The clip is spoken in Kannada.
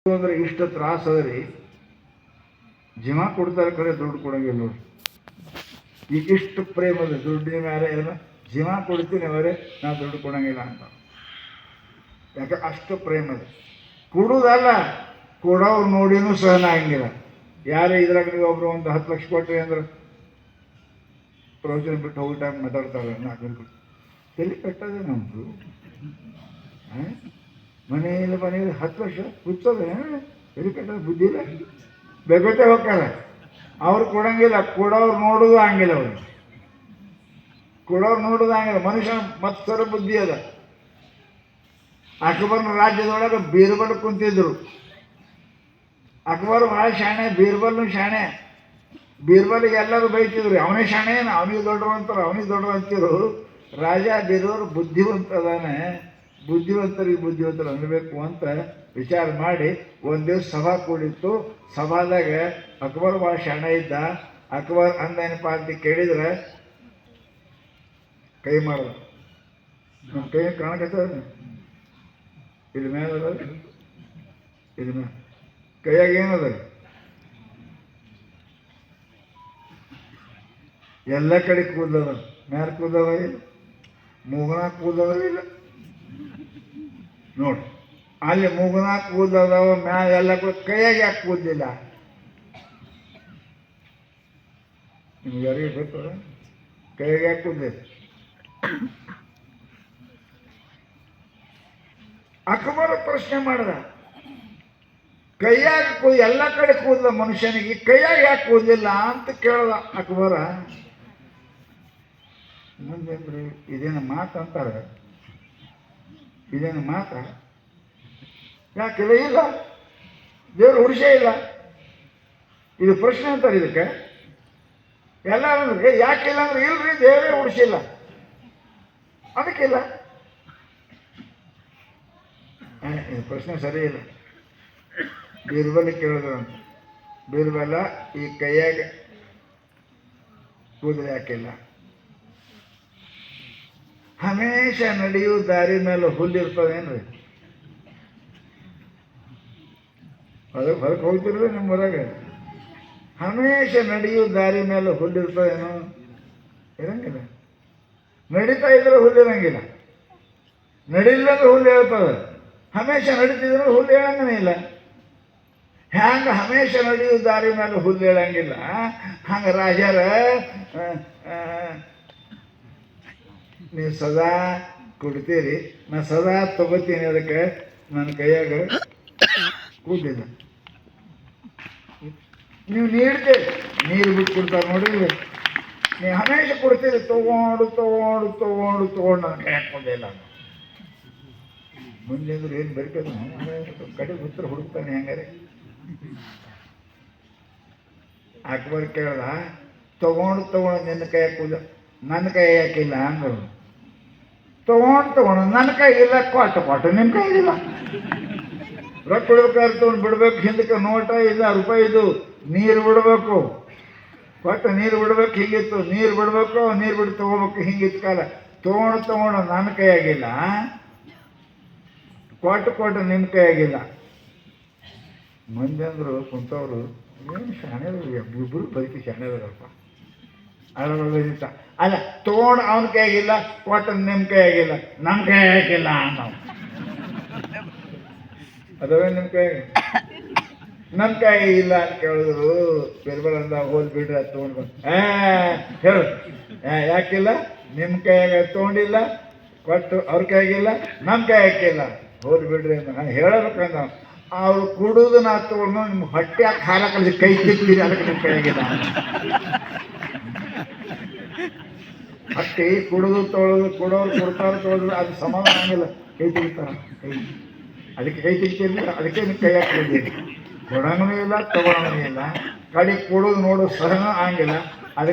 ಅಂದ್ರೆ ಇಷ್ಟು ತ್ರಾಸ ಅದರಿ. ಜೀವ ಕೊಡ್ತಾರೆ ಖರೆ ದುಡ್ಡು ಕೊಡಂಗಿಲ್ಲ ನೋಡಿ. ಈಗ ಇಷ್ಟು ಪ್ರೇಮ ಅದ ದುಡ್ಡಿನ ಮೇಲೆ ಏನೋ ಜೀವ ಕೊಡ್ತೀನಿ ಅವರೇ ನಾ ದುಡ್ಡು ಕೊಡಂಗಿಲ್ಲ ಅಂತ. ಯಾಕೆ ಅಷ್ಟು ಪ್ರೇಮ ಅದ. ಕೊಡುವುದಲ್ಲ, ಕೊಡೋರು ನೋಡಿನೂ ಸಹನ ಆಗಂಗಿಲ್ಲ. ಯಾರೇ ಇದ್ರಾಗ ನೀವು ಒಬ್ರು ಒಂದು 10 ಲಕ್ಷ ಕೊಟ್ರಿ ಅಂದ್ರೆ ಪ್ರವಚನ ಬಿಟ್ಟು ಹೋಗಿ ಟೈಮ್ ಮಾತಾಡ್ತಾರೆ. ತಲೆ ಕಟ್ಟದೆ ನಮ್ಮದು. ಮನೆಯಲ್ಲಿ 10 ಲಕ್ಷ ಹುಚ್ಚೋದೆ, ತಲೆ ಕಟ್ಟೋದು ಬುದ್ಧಿ ಇಲ್ಲ. ಬೇಗೊತ್ತೆ ಹೋಗ್ತಾರೆ. ಅವ್ರು ಕೊಡಂಗಿಲ್ಲ, ಕೊಡೋರು ನೋಡೋದು ಹಂಗಿಲ್ಲ. ಅವ್ರು ಕೊಡೋರು ನೋಡೋದು ಹಂಗಿಲ್ಲ. ಮನುಷ್ಯ ಮತ್ಸರ ಬುದ್ಧಿ ಅದ. ಅಕ್ಬರ್ನ ರಾಜ್ಯದೊಳಗೆ ಬೀರ್ಬಲ್ ಕುಂತಿದ್ರು. ಅಕ್ಬರ್ ಭಾಳ ಶಾಣೆ, ಬೀರ್ಬಲ್ನು ಶಾಣೆ. ಬೀರ್ಬಲ್ಗೆ ಎಲ್ಲರೂ ಬೈತಿದ್ರು, ಅವನೇ ಶಾಣೆ, ಅವನಿಗೆ ದೊಡ್ಡರು ಅಂತಾರೆ, ಅವನಿಗೆ ದೊಡ್ಡರು ಅಂತಿರು. ರಾಜ ಬೀರ್ಬಲ್ ಬುದ್ಧಿವಂತ ಅದಾನೆ, ಬುದ್ಧಿವಂತರಿಗೆ ಬುದ್ಧಿವಂತರು ಅನ್ನಬೇಕು ಅಂತ ವಿಚಾರ ಮಾಡಿ ಒಂದು ದಿವಸ ಸಭಾ ಕೂಡಿತ್ತು. ಸಭಾದಾಗ ಅಕ್ಬರ್ ಭಾಳ ಶಾಣೆ ಇದ್ದ. ಅಕ್ಬರ್ ಅಂದೇನಪ್ಪ ಅಂತ ಕೇಳಿದ್ರೆ ಕೈ ಮಾಡ್ದ. ನಮ್ಮ ಕೈ ಕಾಣಕತ್ತ ಇಲ್ಲಿ ಮೇಲೆ ಅದ, ಇಲ್ಲಿ ಮೇಲೆ ಕೈಯಾಗ ಏನದ, ಎಲ್ಲ ಕಡೆ ಕೂದಲದ. ಮ್ಯಾಲ ಕೂದಲದ ಇಲ್ಲ, ಮೂಗನಾಗ ಕೂದಲದ ಇಲ್ಲ ನೋಡಿ. ಅಲ್ಲಿ ಮೂಗನಾಗ ಕೂದಲದವ, ಮ್ಯಾಲ ಎಲ್ಲ ಕೈಯಾಗ ಯಾಕೆ ಕೂದಲಿಲ್ಲ? ನಿಮ್ಗೆ ಯಾರಿಗೆ ಗೊತ್ತದ? ಕೈಯಾಗ ಯಾಕೆ ಕೂದಲಿಲ್ಲ? ಅಕ್ಬರ ಪ್ರಶ್ನೆ ಮಾಡಿದ, ಕೈಯಾಗ ಎಲ್ಲ ಕಡೆ ಕೂದಲ ಮನುಷ್ಯನಿಗೆ, ಕೈಯಾಗ ಯಾಕೆ ಕೂದಲಿಲ್ಲ ಅಂತ ಕೇಳ್ದ ಅಕ್ಬರ. ಮುಂದೇನ್ರಿ ಇದೇನು ಮಾತು ಅಂತಾರೆ? ಇದೇನು ಮಾತ? ಯಾಕಿಲ್ಲ? ಇಲ್ಲ, ದೇವ್ರು ಹುಡುಸೇ ಇಲ್ಲ. ಇದು ಪ್ರಶ್ನೆ ಅಂತಾರೆ ಇದಕ್ಕೆ. ಎಲ್ಲ ಅಂದ್ರೆ ಯಾಕಿಲ್ಲ ಅಂದ್ರೆ ಇಲ್ರಿ, ದೇವರೇ ಹುಡುಸಿಲ್ಲ ಅದಕ್ಕಿಲ್ಲ. ಇದು ಪ್ರಶ್ನೆ ಸರಿ ಇಲ್ಲ. ಬೀರ್ಬಲ್ ಕೇಳಿದ್ರು ಅಂತ. ಬೀರ್ಬಲ, ಈ ಕೈಯಾಗ ಕೂದಲು ಯಾಕಿಲ್ಲ? ಹಮೇಶ ನಡೆಯುವ ದಾರಿ ಮೇಲೆ ಹುಲ್ಲಿರ್ತದೇನ್ರಿ? ಅದಕ್ಕೆ ಹೊರಗೆ ಹೋಗ್ತಿರ್ರಿ ನಿಮ್ಮ ಹೊರಗೆ. ಹಮೇಶ ನಡೆಯುವ ದಾರಿ ಮೇಲೆ ಹುಲ್ಲಿರ್ತದೇನೋ? ಇರಂಗಿಲ್ಲ. ನಡೀತಾ ಇದ್ರೆ ಹುಲ್ಲಿರಂಗಿಲ್ಲ, ನಡಿಲ್ಲಂದ್ರೆ ಹುಲ್ಲು ಹೇಳ್ತದೆ. ಹಮೇಶ ನಡೀತಿದ್ರೆ ಹುಲ್ಲು ಹೇಳಂಗನೇ ಇಲ್ಲ. ಹ್ಯಾಂಗ ಹಮೇಶ ನಡೆಯುವ ದಾರಿ ಮೇಲೆ ಹುಲ್ಲು ಹೇಳಂಗಿಲ್ಲ, ಹಂಗೆ ರಾಜರ ನೀವು ಸದಾ ಕೊಡ್ತೀರಿ, ನಾ ಸದಾ ತಗೋತೀನಿ, ಅದಕ್ಕೆ ನನ್ನ ಕೈಯಾಗ ಕೂದಿಲ್ಲ. ನೀವು ನೀಡ್ತೀರಿ, ನೀರು ಬಿಟ್ಟು ಕೊಡ್ತಾರೆ ನೋಡಿ. ನೀವು ಹಮೇಶ ಕೊಡ್ತೀರಿ, ತೊಗೊಂಡು ತೊಗೊಂಡು ತೊಗೊಂಡು ತೊಗೊಂಡು ನನ್ನ ಕೈಯಾಗ ಕೊಡಲಿಲ್ಲ. ಮುಂದೆ ಅಂದ್ರೆ ಏನು ಬರೀತದ? ಕಡೆ ಉತ್ತರ ಹುಡುಕ್ತಾನೆ ಹೆಂಗಾರೆ. ಅಕ್ಬರ್ ಕೇಳ್ದ, ತೊಗೊಂಡು ತೊಗೊಂಡು ನಿನ್ನ ಕೈಯಾಗ ಕೂದ, ನನ್ನ ಕೈ ಯಾಕಿಲ್ಲ ಅಂದರು. ತೊಗೊಂಡು ನನ್ನ ಕೈಗಿಲ್ಲ, ಕೊಟ್ಟು ನಿಮ್ಮ ಕೈಗಿಲ್ಲ. ರೊಕ್ಕ ಬಿಡ್ಬೇಕಾದ್ರೆ ತೊಗೊಂಡು ಬಿಡ್ಬೇಕು, ಹಿಂದಕ್ಕೆ ನೋಟ ಇಲ್ಲ ರೂಪಾಯಿ ಇದು. ನೀರು ಬಿಡಬೇಕು, ಕೊಟ್ಟು ನೀರು ಬಿಡ್ಬೇಕು, ಹೀಗಿತ್ತು. ನೀರು ಬಿಡಬೇಕು, ನೀರು ಬಿಟ್ಟು ತೊಗೋಬೇಕು, ಹಿಂಗಿತ್ತು ಕಾಲ. ತೊಗೊಂಡು ನನ್ನ ಕೈಯಾಗಿಲ್ಲ, ಕೊಟ್ಟು ನಿಮ್ಮ ಕೈಯಾಗಿಲ್ಲ. ಮಂದಿ ಅಂದರು ಕುಂತವ್ರು, ಏನು ಶಾಣೆದ್ರು, ಇಬ್ಬರು ಬದುಕಿ ಶಾಣೆದ್ರಪ್ಪ. ಅಳವಡಿತ ಅಲ್ಲ, ತೊಗೊಂಡು ಅವನ ಕೈಯಾಗಿಲ್ಲ, ಕೊಟ್ಟು ನಿಮ್ಮ ಕೈಯಾಗಿಲ್ಲ, ನಮ್ಮ ಕೈಯಾಗಿಲ್ಲ ನಾವು. ಅದವೇ ನಿಮ್ಮ ಕೈಯಾಗ, ನಮ್ಮ ಕೈ ಇಲ್ಲ ಅಂತ ಕೇಳಿದ್ರು. ಬೀರ್ಬಲ್ ಅಂದ, ಹೋಲ್ ಬಿಡ್ರಿ ಅದು ತೊಗೊಂಡು ಹೇಳು, ಯಾಕಿಲ್ಲ? ನಿಮ್ಮ ಕೈಯಾಗ ತೊಗೊಂಡಿಲ್ಲ, ಕೊಟ್ಟು ಅವ್ರ ಕೈಯಾಗಿಲ್ಲ, ನಮ್ಮ ಕೈ ಹಾಕಿಲ್ಲ, ಹೋಲ್ ಬಿಡ್ರಿ ಅಂತ ನಾನು ಹೇಳಬೇಕಂದ. ಅವ್ರು ಕುಡುದು ನಾ ತೊಗೊಂಡು ನಿಮ್ಮ ಹೊಟ್ಟೆ ಹಾಕಿ ಹಾರ ಕಳಿಸಿ ಕೈ ತಿರ್ತೀರಿ, ಅದಕ್ಕೆ ನಿಮ್ಮ ಕೈಯಾಗಿಲ್ಲ. ಅಷ್ಟೇ ಕುಡಿದು ತೊಳೆದು ಕೊಡೋರು ಕೊಡ್ತಾರೆ, ತೊಳೆದ್ರು ಅದು ಸಮಾಧಾನ ಆಗಿಲ್ಲ, ಕೈ ತೆಗಿತಾರೆ. ಅದಕ್ಕೆ ಕೈ ತೆಗಿತೀರಿ, ಅದಕ್ಕೆ ನೀವು ಕೈ ಹಾಕಿದ್ದೀರಿ. ಕೊಡಂಗೂ ಇಲ್ಲ, ತಗೊಳಂಗೂ ಇಲ್ಲ. ಕಡೆ ಕೊಡೋದು ನೋಡೋ ಸಹನ ಆಗಿಲ್ಲ.